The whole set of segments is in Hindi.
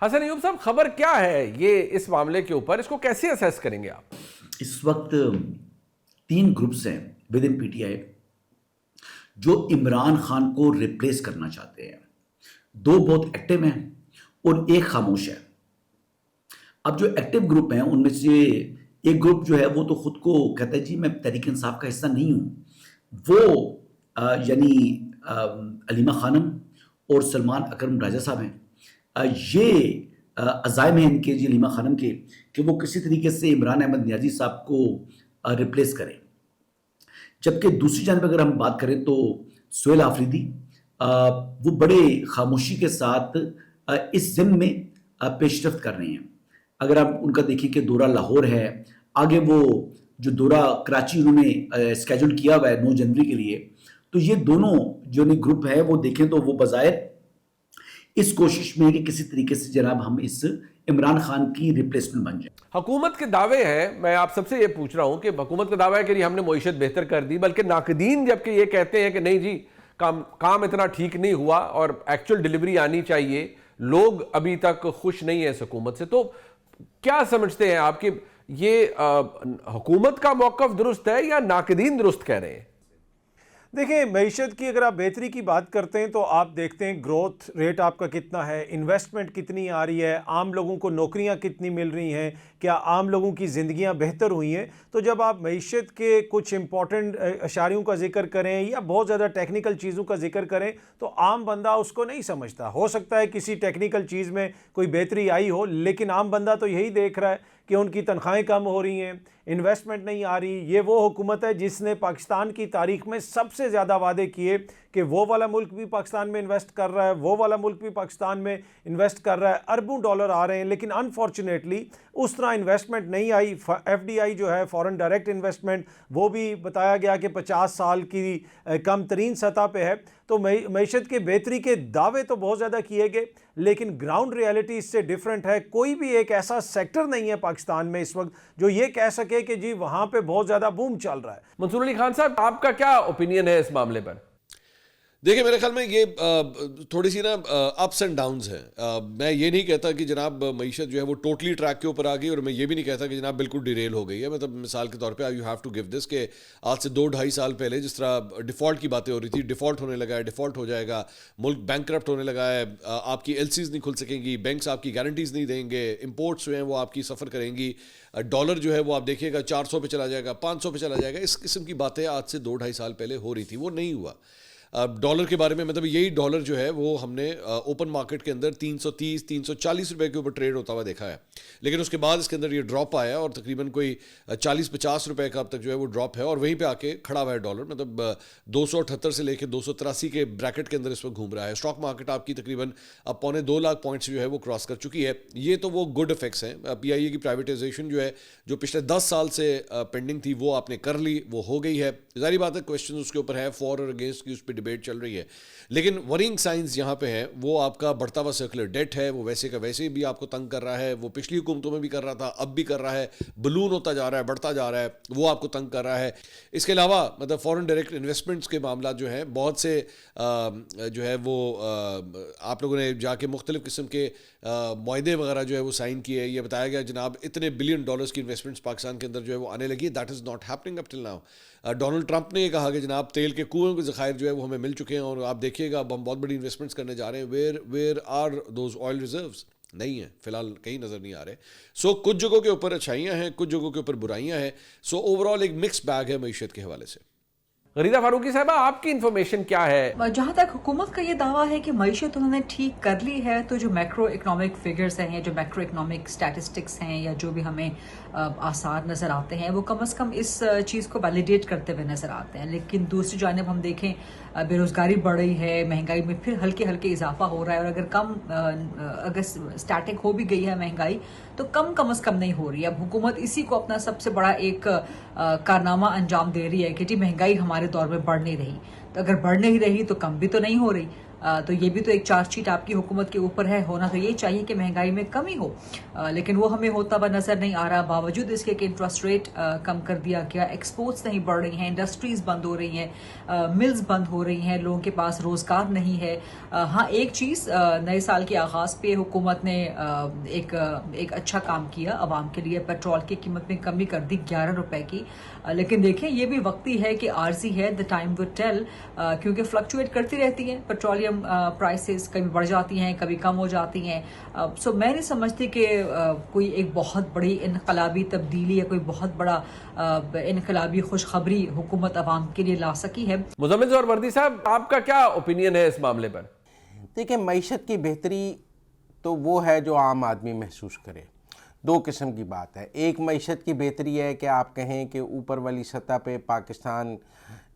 हसन अयूब साहब, खबर क्या है ये इस मामले के ऊपर, इसको कैसे असेस करेंगे आप? इस वक्त 3 ग्रुप्स हैं विद इन पीटीआई जो इमरान खान को रिप्लेस करना चाहते हैं। 2 बहुत एक्टिव हैं और 1 खामोश है। अब जो एक्टिव ग्रुप हैं उनमें से एक ग्रुप जो है वो तो खुद को कहता है जी मैं तहरीक इंसाफ का हिस्सा नहीं हूँ। वो यानी अलीमा खानम और सलमान अकरम राजा साहब हैं। ये अज़ाइम हैं इनके जी अलीमा खानम के कि वो किसी तरीके से इमरान अहमद नियाज़ी साहब को रिप्लेस करें। जबकि दूसरी जानब अगर हम बात करें तो सुहेल आफरीदी वो बड़े खामोशी के साथ इस ज़िम्न में पेशरफ्त कर रहे हैं। अगर आप उनका देखिए कि दौरा लाहौर है, आगे वो जो दौरा कराची उन्होंने स्केड्यूल किया हुआ है 9 जनवरी के लिए, तो ये दोनों जो ग्रुप है वो देखें तो वो बज़ाहिर इस कोशिश में है कि किसी तरीके से जनाब हम इस इमरान खान की रिप्लेसमेंट बन जाए। हुकूमत के दावे हैं, मैं आप सबसे ये पूछ रहा हूं कि हुकूमत का दावा है कि हमने मईशत बेहतर कर दी, बल्कि नाकदीन जबकि ये कहते हैं कि नहीं जी काम इतना ठीक नहीं हुआ और एक्चुअल डिलीवरी आनी चाहिए, लोग अभी तक खुश नहीं है इस हुकूमत से। तो क्या समझते हैं आप कि ये हुकूमत का मौक़िफ़ दुरुस्त है या नाकदीन दुरुस्त कह रहे हैं? देखिए, मईशत की अगर आप बेहतरी की बात करते हैं तो आप देखते हैं ग्रोथ रेट आपका कितना है, इन्वेस्टमेंट कितनी आ रही है, आम लोगों को नौकरियां कितनी मिल रही हैं, क्या आम लोगों की ज़िंदगियां बेहतर हुई हैं। तो जब आप मईशत के कुछ इंपॉर्टेंट अशारियों का जिक्र करें या बहुत ज़्यादा टेक्निकल चीज़ों का जिक्र करें तो आम बंदा उसको नहीं समझता। हो सकता है किसी टेक्निकल चीज़ में कोई बेहतरी आई हो, लेकिन आम बंदा तो यही देख रहा है कि उनकी तनख्वाहें कम हो रही हैं, इन्वेस्टमेंट नहीं आ रही। ये वो हुकूमत है जिसने पाकिस्तान की तारीख में सबसे ज़्यादा वादे किए कि वो वाला मुल्क भी पाकिस्तान में इन्वेस्ट कर रहा है, वो वाला मुल्क भी पाकिस्तान में इन्वेस्ट कर रहा है, अरबों डॉलर आ रहे हैं, लेकिन अनफॉर्चुनेटली उस तरह इन्वेस्टमेट नहीं आई। FDI जो है फॉरेन डायरेक्ट इन्वेस्टमेंट, वो भी बताया गया कि 50 साल की कम तरीन सतह पे है। तो मईशत के बेहतरी के दावे तो बहुत ज़्यादा किए गए, लेकिन ग्राउंड रियलिटी इससे डिफरेंट है। कोई भी एक ऐसा सेक्टर नहीं है पाकिस्तान में इस वक्त जो ये कह सके कि जी वहाँ पे बहुत ज़्यादा बूम चल रहा है। मंसूर अली खान साहब, आपका क्या ओपिनियन है इस मामले पर? देखिए, मेरे ख्याल में ये थोड़ी सी ना अप्स एंड डाउन्स हैं। मैं ये नहीं कहता कि जनाब मईशत जो है वो टोटली ट्रैक के ऊपर आ गई, और मैं ये भी नहीं कहता कि जनाब बिल्कुल डिरेल हो गई है। मतलब मिसाल के तौर पे you have to give this कि आज से 2-2.5 साल पहले जिस तरह डिफ़ॉल्ट की बातें हो रही थी, डिफ़ॉल्ट होने लगा है, डिफ़ॉल्ट हो जाएगा, मुल्क बैंकक्रप्ट होने लगा है, आपकी LCs नहीं खुल सकेंगी, बैंक्स आपकी गारंटीज़ नहीं देंगे, इंपोर्ट्स जो हैं वो आपकी सफ़र करेंगी, डॉलर जो है वो आप देखिएगा 400 पे चला जाएगा, 500 पे चला जाएगा। इस किस्म की बातें आज से 2-2.5 साल पहले हो रही थी, वो नहीं हुआ। डॉलर के बारे में मतलब यही डॉलर जो है वो हमने ओपन मार्केट के अंदर 330-340 रुपए के ऊपर ट्रेड होता हुआ देखा है, लेकिन उसके बाद इसके अंदर ये ड्रॉप आया और तकरीबन कोई 40-50 रुपए का अब तक जो है वो ड्रॉप है, और वहीं पे आके खड़ा हुआ है डॉलर। मतलब 278 से लेकर 283 के ब्रैकेट के अंदर इस वक्त घूम रहा है। स्टॉक मार्केट आपकी तकरीबन अब 2.25 लाख पॉइंट्स जो है वो क्रॉस कर चुकी है। ये तो वो गुड इफेक्ट्स हैं। PIA की प्राइवेटाइजेशन जो है जो पिछले 10 साल से पेंडिंग थी वो आपने कर ली, वो हो गई है। जाहिर बात है क्वेश्चन उसके ऊपर है, फॉर और अगेंस्ट की उस पर डिबेट चल रही है, लेकिन वरिंग साइंस यहाँ पे है वो आपका बढ़ता हुआ सर्कुलर डेट है, वो वैसे का वैसे भी आपको तंग कर रहा है, वो पिछली हुकूमतों में भी कर रहा था, अब भी कर रहा है, बलून होता जा रहा है, बढ़ता जा रहा है, वो आपको तंग कर रहा है। इसके अलावा मतलब फॉरेन डायरेक्ट इन्वेस्टमेंट्स के मामला जो है बहुत से जो है वो आप लोगों ने जाके मुख्तलिफ किस्म के मुआहदे वगैरह जो है वो साइन किए। ये बताया गया जनाब इतने $बिलियन की इन्वेस्टमेंट्स पाकिस्तान के अंदर जो है वो आने लगी। That is not happening up till now. Donald Trump ने ये कहा कि जनाब तेल के कुएं के ज़खायर जो है वो हमें मिल चुके हैं, और आप देखिएगा अब हम बहुत बड़ी इन्वेस्टमेंट्स करने जा रहे हैं। Where are those oil reserves? नहीं है, फिलहाल कहीं नज़र नहीं आ रहे। सो कुछ जगहों के ऊपर अच्छाइयाँ हैं, कुछ जगहों के ऊपर बुराइयाँ हैं। सो ओवरऑल एक मिक्स बैग है मईशत के हवाले से। गरीदा फारूकी साहबा, आपकी इन्फॉर्मेशन क्या है? जहां तक हुकूमत का ये दावा है कि मईशत उन्होंने ठीक कर ली है, तो जो मैक्रो इकोनॉमिक फिगर्स हैं या जो मैक्रो इकोनॉमिक स्टैटिस्टिक्स हैं या जो भी हमें आसार नज़र आते हैं वो कम से कम इस चीज़ को वैलिडेट करते हुए नज़र आते हैं। लेकिन दूसरी जानिब हम देखें बेरोज़गारी बढ़ रही है, महंगाई में फिर हल्के हल्के इजाफा हो रहा है, और अगर स्टैटिक हो भी गई है महंगाई तो कम से कम नहीं हो रही है। अब हुकूमत इसी को अपना सबसे बड़ा एक कारनामा अंजाम दे रही है कि जी महंगाई हमारे दौर में बढ़ नहीं रही, तो अगर बढ़ नहीं रही तो कम भी तो नहीं हो रही। तो ये भी तो एक चार्जशीट आपकी हुकूमत के ऊपर है। होना तो ये चाहिए कि महंगाई में कमी हो, लेकिन वो हमें होता हुआ नजर नहीं आ रहा। बावजूद इसके कि इंटरेस्ट रेट कम कर दिया गया, एक्सपोर्ट्स नहीं बढ़ रही हैं, इंडस्ट्रीज बंद हो रही हैं, मिल्स बंद हो रही हैं, लोगों के पास रोजगार नहीं है। हाँ, एक चीज नए साल के आगाज पे हुकूमत ने एक अच्छा काम किया अवाम के लिए, पेट्रोल की कीमत में कमी कर दी 11 रुपए की। लेकिन देखें, ये भी वक्ती है कि आर्जी है, द टाइम विल टेल, क्योंकि फ्लक्चुएट करती रहती हैं पेट्रोलियम प्राइसेस, कभी बढ़ जाती हैं, कभी कम हो जाती हैं। सो मैं नहीं समझती कि कोई एक बहुत बड़ी इनकलाबी तब्दीली या कोई बहुत बड़ा इनकलाबी खुशखबरी हुकूमत अवाम के लिए ला सकी है। मुजम्मिल ज़ोहर वर्दी साहब, आपका क्या ओपिनियन है इस मामले पर? देखिए, मईशत की बेहतरी तो वो है जो आम आदमी महसूस करे। दो किस्म की बात है। एक, मईशत की बेहतरी है कि आप कहें कि ऊपर वाली सतह पे पाकिस्तान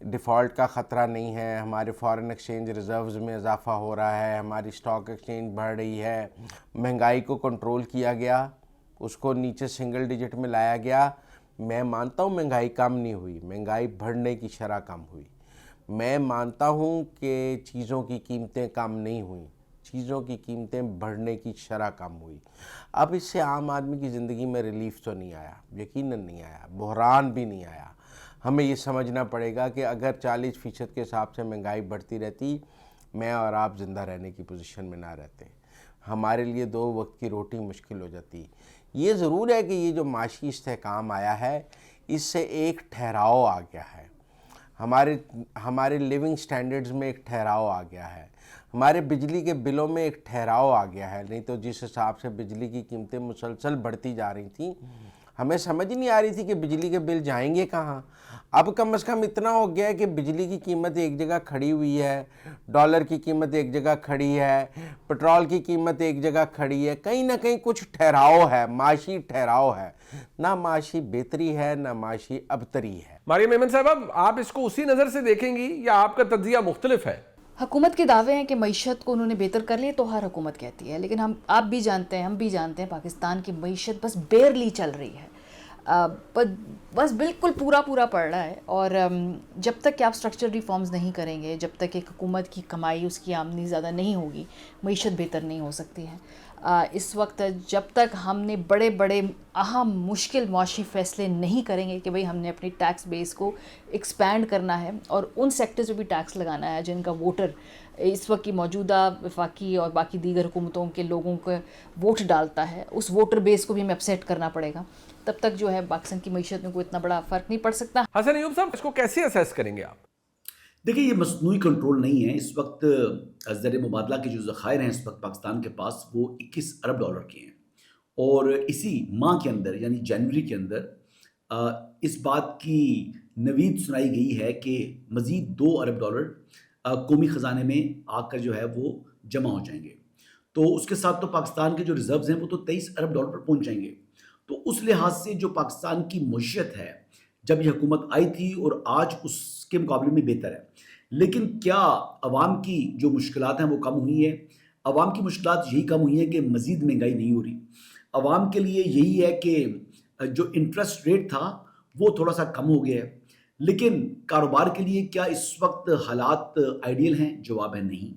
डिफ़ॉल्ट का ख़तरा नहीं है, हमारे फॉरेन एक्सचेंज रिज़र्व्स में इजाफ़ा हो रहा है, हमारी स्टॉक एक्सचेंज बढ़ रही है, महंगाई को कंट्रोल किया गया, उसको नीचे सिंगल डिजिट में लाया गया। मैं मानता हूँ महंगाई कम नहीं हुई, महंगाई बढ़ने की शरह कम हुई। मैं मानता हूँ कि चीज़ों की कीमतें कम नहीं हुई, चीज़ों की कीमतें बढ़ने की शरह कम हुई। अब इससे आम आदमी की ज़िंदगी में रिलीफ तो नहीं आया, यकीनन नहीं आया, बहरान भी नहीं आया। हमें ये समझना पड़ेगा कि अगर 40% के हिसाब से महंगाई बढ़ती रहती, मैं और आप ज़िंदा रहने की पोजीशन में ना रहते, हमारे लिए 2 वक्त की रोटी मुश्किल हो जाती। ये ज़रूर है कि ये जो माशी इस्तेहकाम आया है, इससे एक ठहराव आ गया है, हमारे लिविंग स्टैंडर्ड्स में एक ठहराव आ गया है, हमारे बिजली के बिलों में एक ठहराव आ गया है। नहीं तो जिस हिसाब से बिजली की कीमतें मुसलसल बढ़ती जा रही थी, हमें समझ नहीं आ रही थी कि बिजली के बिल जाएंगे कहाँ। अब कम से कम इतना हो गया है कि बिजली की कीमत एक जगह खड़ी हुई है, डॉलर की कीमत एक जगह खड़ी है, पेट्रोल की कीमत एक जगह खड़ी है। कहीं ना कहीं कुछ ठहराव है, माशी ठहराव है, ना माशी बेहतरी है ना माशी अबतरी है। मारियम मेमन साहब, अब आप इसको उसी नज़र से देखेंगी या आपका तज्जिया मुख्तलिफ है? हुकूमत के दावे हैं कि मईशत को उन्होंने बेहतर कर लिया, तो हर हुकूमत कहती है, लेकिन आप भी जानते हैं, हम भी जानते हैं, पाकिस्तान की मईशत बस बेयरली चल रही है, बस बिल्कुल पूरा पड़ रहा है। और जब तक कि आप स्ट्रक्चरल रिफॉर्म्स नहीं करेंगे, जब तक एक हुकूमत की कमाई, उसकी आमदनी ज़्यादा नहीं होगी, मईशत बेहतर नहीं हो सकती है। इस वक्त जब तक हमने बड़े बड़े अहम मुश्किल मुआशी फ़ैसले नहीं करेंगे कि भाई हमने अपनी टैक्स बेस को एक्सपैंड करना है और उन सेक्टर्स पे भी टैक्स लगाना है जिनका वोटर इस वक्त की मौजूदा वफाकी और बाकी दीगर हुकूमतों के लोगों को वोट डालता है, उस वोटर बेस को भी हमें अपसेट करना पड़ेगा। तब तक जो है पाकिस्तान की मईशत में कोई इतना बड़ा फ़र्क नहीं पड़ सकता। हसन अय्यूब साहब, इसको कैसे असेस करेंगे आप? देखिए, ये मसनूई कंट्रोल नहीं है। इस वक्त ज़र मुबादला के जो ज़खायर हैं इस वक्त पाकिस्तान के पास, वो 21 अरब डॉलर के हैं। और इसी माह के अंदर, यानी जनवरी के अंदर, इस बात की नवीद सुनाई गई है कि मज़ीद 2 अरब डॉलर कौमी ख़जाने में आकर जो है वो जमा हो जाएंगे। तो उसके साथ तो पाकिस्तान के जो रिज़र्व्स हैं वो तो 23 अरब डॉलर पर पहुँच जाएंगे। तो उस लिहाज से जो पाकिस्तान की मईशत है, जब ये हुकूमत आई थी और आज उसके मुकाबले में बेहतर है। लेकिन क्या अवाम की जो मुश्किलात हैं वो कम हुई है? अवाम की मुश्किलात यही कम हुई है कि मज़ीद महंगाई नहीं हो रही। अवाम के लिए यही है कि जो इंटरेस्ट रेट था वो थोड़ा सा कम हो गया है। लेकिन कारोबार के लिए क्या इस वक्त हालात आइडियल हैं? जवाब है नहीं।